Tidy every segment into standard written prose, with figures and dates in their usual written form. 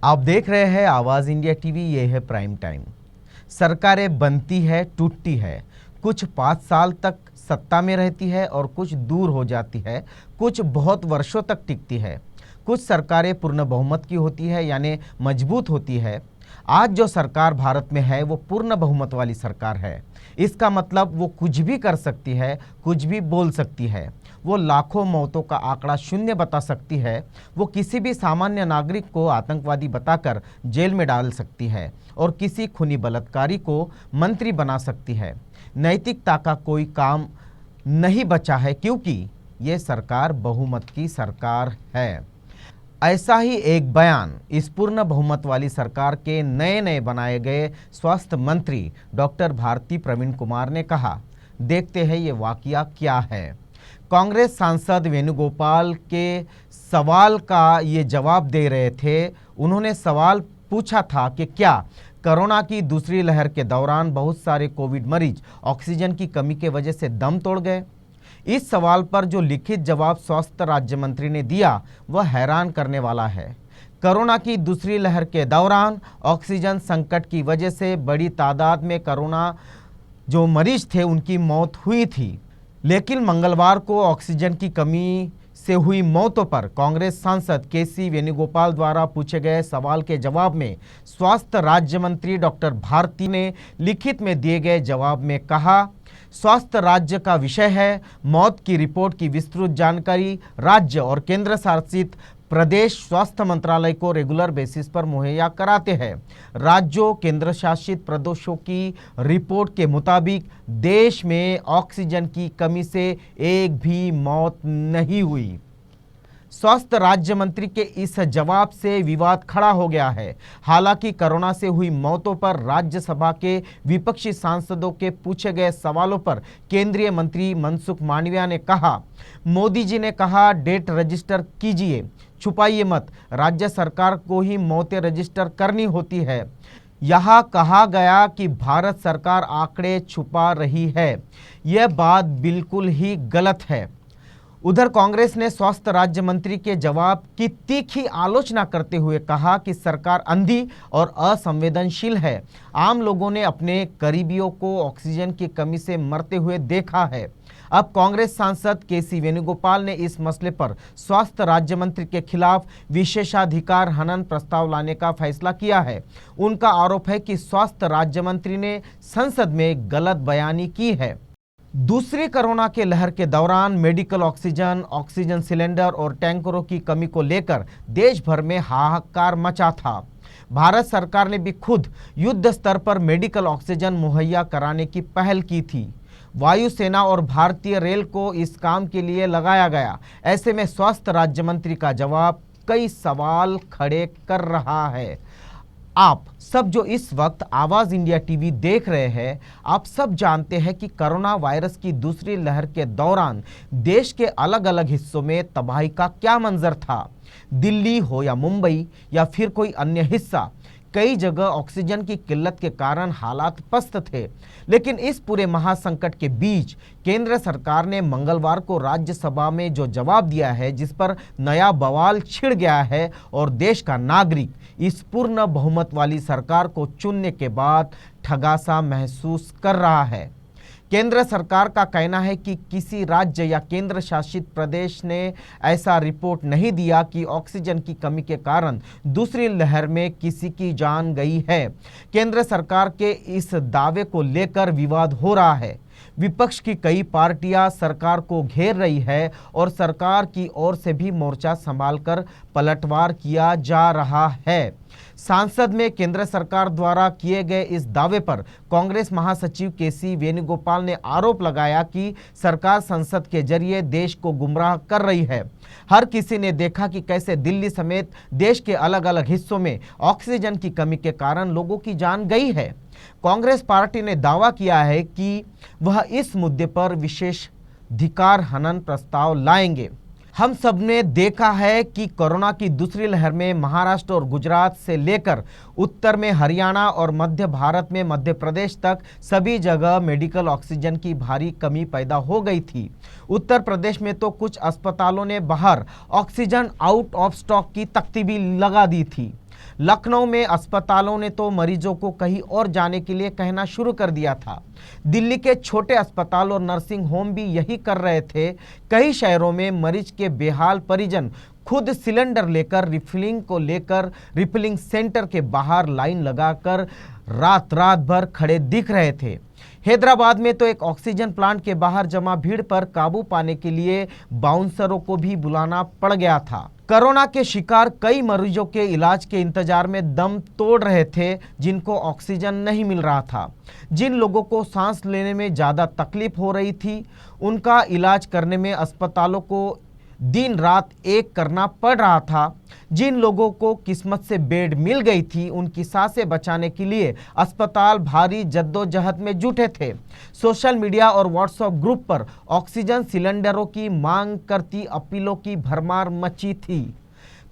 आप देख रहे हैं आवाज़ इंडिया टीवी। ये है प्राइम टाइम। सरकारें बनती है, टूटती है, कुछ 5 साल तक सत्ता में रहती है और कुछ दूर हो जाती है, कुछ बहुत वर्षों तक टिकती है। कुछ सरकारें पूर्ण बहुमत की होती है, यानी मजबूत होती है। आज जो सरकार भारत में है वो पूर्ण बहुमत वाली सरकार है। इसका मतलब वो कुछ भी कर सकती है, कुछ भी बोल सकती है। वो लाखों मौतों का आंकड़ा शून्य बता सकती है। वो किसी भी सामान्य नागरिक को आतंकवादी बताकर जेल में डाल सकती है और किसी खूनी बलात्कारी को मंत्री बना सकती है। नैतिकता का कोई काम नहीं बचा है, क्योंकि ये सरकार बहुमत की सरकार है। ऐसा ही एक बयान इस पूर्ण बहुमत वाली सरकार के नए नए बनाए गए स्वास्थ्य मंत्री डॉक्टर भारती प्रवीण कुमार ने कहा। देखते हैं ये वाकया क्या है। कांग्रेस सांसद वेणुगोपाल के सवाल का ये जवाब दे रहे थे। उन्होंने सवाल पूछा था कि क्या कोरोना की दूसरी लहर के दौरान बहुत सारे कोविड मरीज ऑक्सीजन की कमी के वजह से दम तोड़ गए। इस सवाल पर जो लिखित जवाब स्वास्थ्य राज्य मंत्री ने दिया वह हैरान करने वाला है। कोरोना की दूसरी लहर के दौरान ऑक्सीजन संकट की वजह से बड़ी तादाद में कोरोना जो मरीज थे उनकी मौत हुई थी। लेकिन मंगलवार को ऑक्सीजन की कमी से हुई मौतों पर कांग्रेस सांसद केसी वेणुगोपाल द्वारा पूछे गए सवाल के जवाब में स्वास्थ्य राज्य मंत्री डॉक्टर भारती ने लिखित में दिए गए जवाब में कहा, स्वास्थ्य राज्य का विषय है। मौत की रिपोर्ट की विस्तृत जानकारी राज्य और केंद्र शासित प्रदेश स्वास्थ्य मंत्रालय को रेगुलर बेसिस पर मुहैया कराते हैं। राज्यों केंद्र शासित प्रदेशों की रिपोर्ट के मुताबिक देश में ऑक्सीजन की कमी से एक भी मौत नहीं हुई। स्वास्थ्य राज्य मंत्री के इस जवाब से विवाद खड़ा हो गया है। हालांकि कोरोना से हुई मौतों पर राज्यसभा के विपक्षी सांसदों के पूछे गए सवालों पर केंद्रीय मंत्री मनसुख मांडविया ने कहा, मोदी जी ने कहा डेट रजिस्टर कीजिए, छुपाइए मत। राज्य सरकार को ही मौतें रजिस्टर करनी होती है। यहाँ कहा गया कि भारत सरकार आंकड़े छुपा रही है, यह बात बिल्कुल ही गलत है। उधर कांग्रेस ने स्वास्थ्य राज्य मंत्री के जवाब की तीखी आलोचना करते हुए कहा कि सरकार अंधी और असंवेदनशील है। आम लोगों ने अपने करीबियों को ऑक्सीजन की कमी से मरते हुए देखा है। अब कांग्रेस सांसद केसी वेणुगोपाल ने इस मसले पर स्वास्थ्य राज्य मंत्री के खिलाफ विशेषाधिकार हनन प्रस्ताव लाने का फैसला किया है। उनका आरोप है कि स्वास्थ्य राज्य मंत्री ने संसद में गलत बयानी की है। दूसरी कोरोना के लहर के दौरान मेडिकल ऑक्सीजन, ऑक्सीजन सिलेंडर और टैंकरों की कमी को लेकर देश भर में हाहाकार मचा था। भारत सरकार ने भी खुद युद्ध स्तर पर मेडिकल ऑक्सीजन मुहैया कराने की पहल की थी। वायुसेना और भारतीय रेल को इस काम के लिए लगाया गया। ऐसे में स्वास्थ्य राज्य मंत्री का जवाब कई सवाल खड़े कर रहा है। आप सब जो इस वक्त आवाज़ इंडिया टीवी देख रहे हैं, आप सब जानते हैं कि कोरोना वायरस की दूसरी लहर के दौरान देश के अलग अलग हिस्सों में तबाही का क्या मंजर था। दिल्ली हो या मुंबई या फिर कोई अन्य हिस्सा, कई जगह ऑक्सीजन की किल्लत के कारण हालात पस्त थे। लेकिन इस पूरे महासंकट के बीच केंद्र सरकार ने मंगलवार को राज्यसभा में जो जवाब दिया है, जिस पर नया बवाल छिड़ गया है और देश का नागरिक इस पूर्ण बहुमत वाली सरकार को चुनने के बाद ठगासा महसूस कर रहा है। केंद्र सरकार का कहना है कि किसी राज्य या केंद्र शासित प्रदेश ने ऐसा रिपोर्ट नहीं दिया कि ऑक्सीजन की कमी के कारण दूसरी लहर में किसी की जान गई है। केंद्र सरकार के इस दावे को लेकर विवाद हो रहा है। विपक्ष की कई पार्टियां सरकार को घेर रही है और सरकार की ओर से भी मोर्चा संभालकर पलटवार किया जा रहा है। सांसद में केंद्र सरकार द्वारा किए गए इस दावे पर कांग्रेस महासचिव केसी वेणुगोपाल ने आरोप लगाया कि सरकार संसद के जरिए देश को गुमराह कर रही है। हर किसी ने देखा कि कैसे दिल्ली समेत देश के अलग अलग हिस्सों में ऑक्सीजन की कमी के कारण लोगों की जान गई है। कांग्रेस पार्टी ने दावा किया है कि वह इस मुद्दे पर विशेषाधिकार हनन प्रस्ताव लाएंगे। हम सब ने देखा है कि कोरोना की दूसरी लहर में महाराष्ट्र और गुजरात से लेकर उत्तर में हरियाणा और मध्य भारत में मध्य प्रदेश तक सभी जगह मेडिकल ऑक्सीजन की भारी कमी पैदा हो गई थी। उत्तर प्रदेश में तो कुछ अस्पतालों ने बाहर ऑक्सीजन आउट ऑफ स्टॉक की तख्ती भी लगा दी थी। लखनऊ में अस्पतालों ने तो मरीजों को कहीं और जाने के लिए कहना शुरू कर दिया था। दिल्ली के छोटे अस्पताल और नर्सिंग होम भी यही कर रहे थे। कई शहरों में मरीज के बेहाल परिजन खुद सिलेंडर लेकर रिफिलिंग सेंटर के बाहर लाइन लगाकर रात भर खड़े दिख रहे थे। हैदराबाद में तो एक ऑक्सीजन प्लांट के बाहर जमा भीड़ पर काबू पाने के लिए बाउंसरों को भी बुलाना पड़ गया था। कोरोना के शिकार कई मरीजों के इलाज के इंतजार में दम तोड़ रहे थे, जिनको ऑक्सीजन नहीं मिल रहा था। जिन लोगों को सांस लेने में ज़्यादा तकलीफ हो रही थी, उनका इलाज करने में अस्पतालों को दिन रात एक करना पड़ रहा था। जिन लोगों को किस्मत से बेड मिल गई थी, उनकी सांसें बचाने के लिए अस्पताल भारी जद्दोजहद में जुटे थे। सोशल मीडिया और व्हाट्सएप ग्रुप पर ऑक्सीजन सिलेंडरों की मांग करती अपीलों की भरमार मची थी।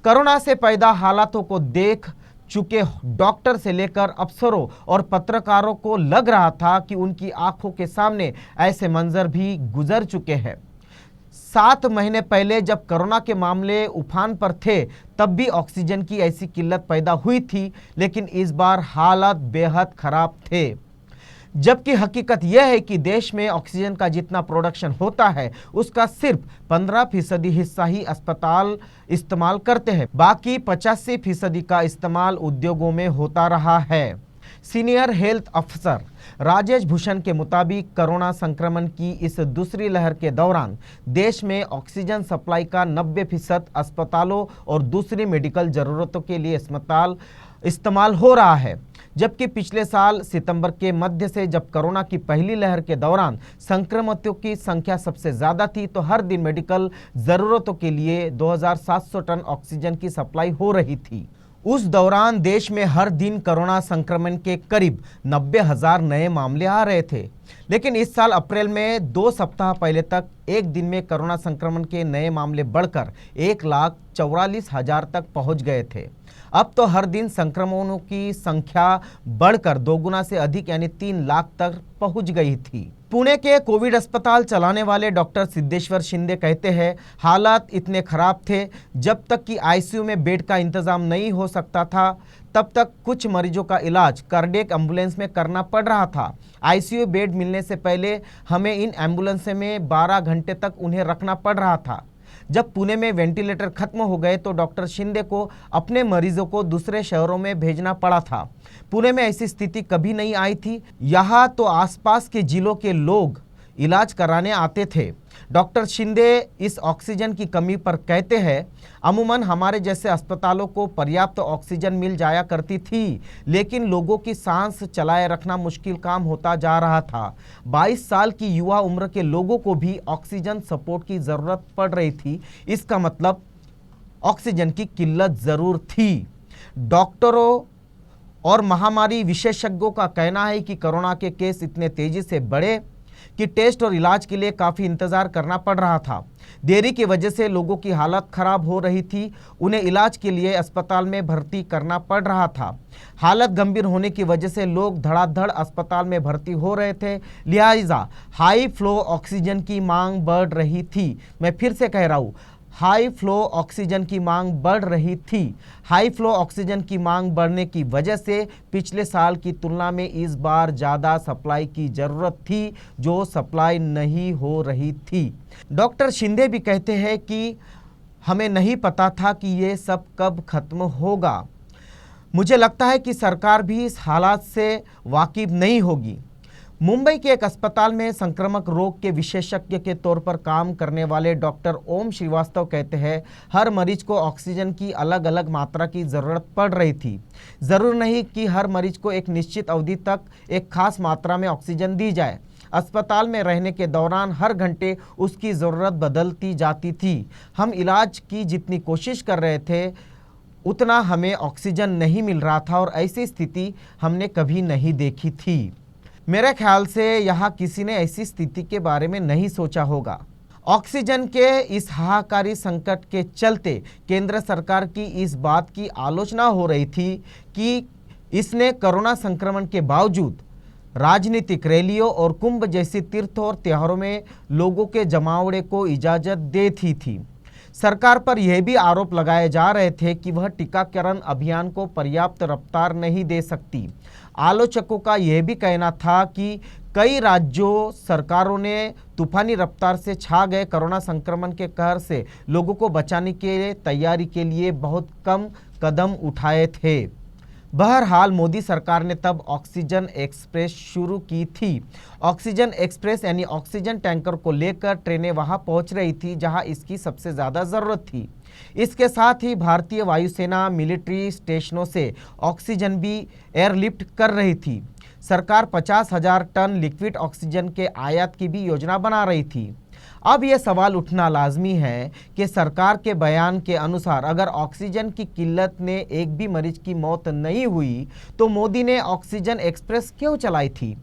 कोरोना से पैदा हालातों को देख चुके डॉक्टर से लेकर अफसरों और पत्रकारों को लग रहा था कि उनकी आंखों के सामने ऐसे मंजर भी गुजर चुके हैं। 7 महीने पहले जब कोरोना के मामले उफान पर थे, तब भी ऑक्सीजन की ऐसी किल्लत पैदा हुई थी, लेकिन इस बार हालात बेहद खराब थे। जबकि हकीकत यह है कि देश में ऑक्सीजन का जितना प्रोडक्शन होता है, उसका सिर्फ 15% हिस्सा ही अस्पताल इस्तेमाल करते हैं। बाकी 85% का इस्तेमाल उद्योगों में होता रहा है। सीनियर हेल्थ अफसर राजेश भूषण के मुताबिक कोरोना संक्रमण की इस दूसरी लहर के दौरान देश में ऑक्सीजन सप्लाई का 90% अस्पतालों और दूसरी मेडिकल ज़रूरतों के लिए इस्तेमाल हो रहा है। जबकि पिछले साल सितंबर के मध्य से जब कोरोना की पहली लहर के दौरान संक्रमितों की संख्या सबसे ज़्यादा थी, तो हर दिन मेडिकल ज़रूरतों के लिए 2700 टन ऑक्सीजन की सप्लाई हो रही थी। उस दौरान देश में हर दिन कोरोना संक्रमण के करीब 90,000 नए मामले आ रहे थे। लेकिन इस साल अप्रैल में 2 सप्ताह पहले तक एक दिन में कोरोना संक्रमण के नए मामले बढ़कर 1,44,000 तक पहुंच गए थे। अब तो हर दिन संक्रमणों की संख्या बढ़कर दोगुना से अधिक यानी 3 लाख तक पहुंच गई थी। पुणे के कोविड अस्पताल चलाने वाले डॉक्टर सिद्धेश्वर शिंदे कहते हैं, हालात इतने खराब थे, जब तक कि आईसीयू में बेड का इंतजाम नहीं हो सकता था, तब तक कुछ मरीजों का इलाज कार्डियक एम्बुलेंस में करना पड़ रहा था। आईसीयू बेड मिलने से पहले हमें इन एम्बुलेंस में 12 घंटे तक उन्हें रखना पड़ रहा था। जब पुणे में वेंटिलेटर खत्म हो गए तो डॉक्टर शिंदे को अपने मरीजों को दूसरे शहरों में भेजना पड़ा था। पुणे में ऐसी स्थिति कभी नहीं आई थी। यहाँ तो आसपास के जिलों के लोग इलाज कराने आते थे। डॉक्टर शिंदे इस ऑक्सीजन की कमी पर कहते हैं, अमूमन हमारे जैसे अस्पतालों को पर्याप्त ऑक्सीजन मिल जाया करती थी, लेकिन लोगों की सांस चलाए रखना मुश्किल काम होता जा रहा था। 22 साल की युवा उम्र के लोगों को भी ऑक्सीजन सपोर्ट की ज़रूरत पड़ रही थी। इसका मतलब ऑक्सीजन की किल्लत ज़रूर थी। डॉक्टरों और महामारी विशेषज्ञों का कहना है कि कोरोना के केस इतने तेजी से बढ़े कि टेस्ट और इलाज के लिए काफ़ी इंतज़ार करना पड़ रहा था। देरी की वजह से लोगों की हालत खराब हो रही थी, उन्हें इलाज के लिए अस्पताल में भर्ती करना पड़ रहा था। हालत गंभीर होने की वजह से लोग धड़ाधड़ अस्पताल में भर्ती हो रहे थे, लिहाजा हाई फ्लो ऑक्सीजन की मांग बढ़ रही थी। मैं फिर से कह रहा हूँ, हाई फ्लो ऑक्सीजन की मांग बढ़ रही थी। हाई फ्लो ऑक्सीजन की मांग बढ़ने की वजह से पिछले साल की तुलना में इस बार ज़्यादा सप्लाई की ज़रूरत थी, जो सप्लाई नहीं हो रही थी। डॉक्टर शिंदे भी कहते हैं कि हमें नहीं पता था कि ये सब कब खत्म होगा। मुझे लगता है कि सरकार भी इस हालात से वाकिफ नहीं होगी। मुंबई के एक अस्पताल में संक्रामक रोग के विशेषज्ञ के तौर पर काम करने वाले डॉक्टर ओम श्रीवास्तव कहते हैं, हर मरीज को ऑक्सीजन की अलग अलग मात्रा की ज़रूरत पड़ रही थी। ज़रूर नहीं कि हर मरीज को एक निश्चित अवधि तक एक खास मात्रा में ऑक्सीजन दी जाए। अस्पताल में रहने के दौरान हर घंटे उसकी ज़रूरत बदलती जाती थी। हम इलाज की जितनी कोशिश कर रहे थे, उतना हमें ऑक्सीजन नहीं मिल रहा था और ऐसी स्थिति हमने कभी नहीं देखी थी। मेरे ख्याल से यहाँ किसी ने ऐसी स्थिति के बारे में नहीं सोचा होगा। ऑक्सीजन के इस हाहाकारी संकट के चलते केंद्र सरकार की इस बात की आलोचना हो रही थी कि इसने कोरोना संक्रमण के बावजूद राजनीतिक रैलियों और कुंभ जैसी तीर्थों और त्योहारों में लोगों के जमावड़े को इजाज़त दे थी। सरकार पर यह भी आरोप लगाए जा रहे थे कि वह टीकाकरण अभियान को पर्याप्त रफ्तार नहीं दे सकती। आलोचकों का यह भी कहना था कि कई राज्यों सरकारों ने तूफानी रफ्तार से छा गए कोरोना संक्रमण के कहर से लोगों को बचाने के तैयारी के लिए बहुत कम कदम उठाए थे। बहरहाल मोदी सरकार ने तब ऑक्सीजन एक्सप्रेस शुरू की थी। ऑक्सीजन एक्सप्रेस यानी ऑक्सीजन टैंकर को लेकर ट्रेनें वहां पहुंच रही थी जहां इसकी सबसे ज़्यादा ज़रूरत थी। इसके साथ ही भारतीय वायुसेना मिलिट्री स्टेशनों से ऑक्सीजन भी एयरलिफ्ट कर रही थी। सरकार 50,000 टन लिक्विड ऑक्सीजन के आयात की भी योजना बना रही थी। अब यह सवाल उठना लाजमी है कि सरकार के बयान के अनुसार अगर ऑक्सीजन की किल्लत ने एक भी मरीज की मौत नहीं हुई तो मोदी ने ऑक्सीजन एक्सप्रेस क्यों चलाई थी?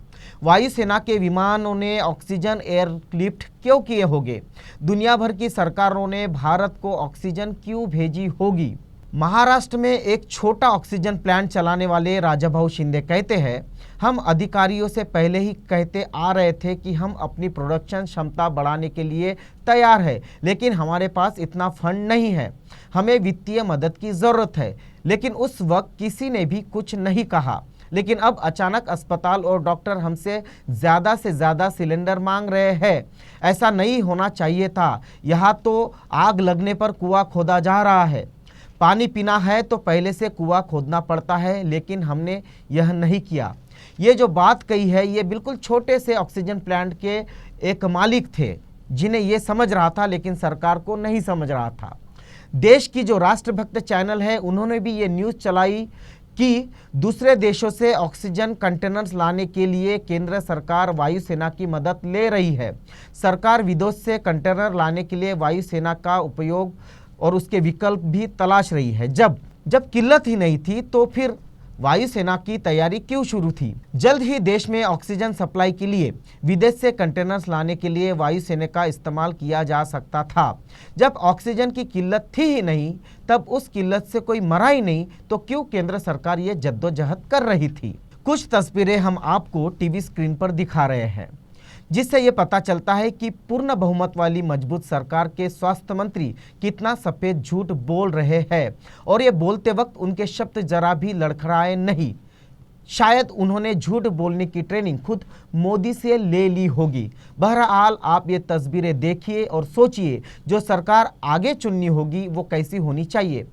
वायुसेना के विमानों ने ऑक्सीजन एयरलिफ्ट क्यों किए होंगे? दुनिया भर की सरकारों ने भारत को ऑक्सीजन क्यों भेजी होगी? महाराष्ट्र में एक छोटा ऑक्सीजन प्लांट चलाने वाले राजाभाऊ शिंदे कहते हैं, हम अधिकारियों से पहले ही कहते आ रहे थे कि हम अपनी प्रोडक्शन क्षमता बढ़ाने के लिए तैयार है, लेकिन हमारे पास इतना फंड नहीं है। हमें वित्तीय मदद की ज़रूरत है। लेकिन उस वक्त किसी ने भी कुछ नहीं कहा। लेकिन अब अचानक अस्पताल और डॉक्टर हमसे ज़्यादा से ज़्यादा सिलेंडर मांग रहे हैं। ऐसा नहीं होना चाहिए था। यहाँ तो आग लगने पर कुआं खोदा जा रहा है। पानी पीना है तो पहले से कुआं खोदना पड़ता है, लेकिन हमने यह नहीं किया। ये जो बात कही है ये बिल्कुल छोटे से ऑक्सीजन प्लांट के एक मालिक थे जिन्हें ये समझ रहा था, लेकिन सरकार को नहीं समझ रहा था। देश की जो राष्ट्रभक्त चैनल है उन्होंने भी ये न्यूज़ चलाई कि दूसरे देशों से ऑक्सीजन कंटेनर्स लाने के लिए केंद्र सरकार वायुसेना की मदद ले रही है। सरकार विदेश से कंटेनर लाने के लिए वायुसेना का उपयोग और उसके विकल्प भी तलाश रही है। जब किल्लत ही नहीं थी तो फिर वायुसेना की तैयारी क्यों शुरू थी? जल्द ही देश में ऑक्सीजन सप्लाई के लिए विदेश से कंटेनर्स लाने के लिए वायुसेना का इस्तेमाल किया जा सकता था। जब ऑक्सीजन की किल्लत थी ही नहीं, तब उस किल्लत से कोई मरा ही नहीं, तो क्यों केंद्र सरकार ये जद्दोजहद कर रही थी? कुछ तस्वीरें हम आपको टीवी स्क्रीन पर दिखा रहे हैं, जिससे ये पता चलता है कि पूर्ण बहुमत वाली मजबूत सरकार के स्वास्थ्य मंत्री कितना सफ़ेद झूठ बोल रहे हैं, और ये बोलते वक्त उनके शब्द जरा भी लड़खड़ाए नहीं। शायद उन्होंने झूठ बोलने की ट्रेनिंग खुद मोदी से ले ली होगी। बहरहाल आप ये तस्वीरें देखिए और सोचिए जो सरकार आगे चुननी होगी वो कैसी होनी चाहिए।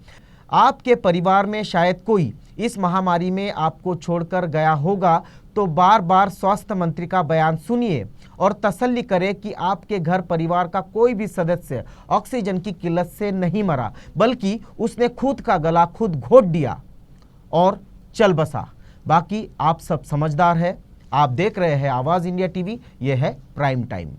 आपके परिवार में शायद कोई इस महामारी में आपको छोड़कर गया होगा, तो बार बार स्वास्थ्य मंत्री का बयान सुनिए और तसल्ली करें कि आपके घर परिवार का कोई भी सदस्य ऑक्सीजन की किल्लत से नहीं मरा, बल्कि उसने खुद का गला खुद घोट दिया और चल बसा। बाकी आप सब समझदार हैं। आप देख रहे हैं आवाज़ इंडिया टीवी। यह है प्राइम टाइम।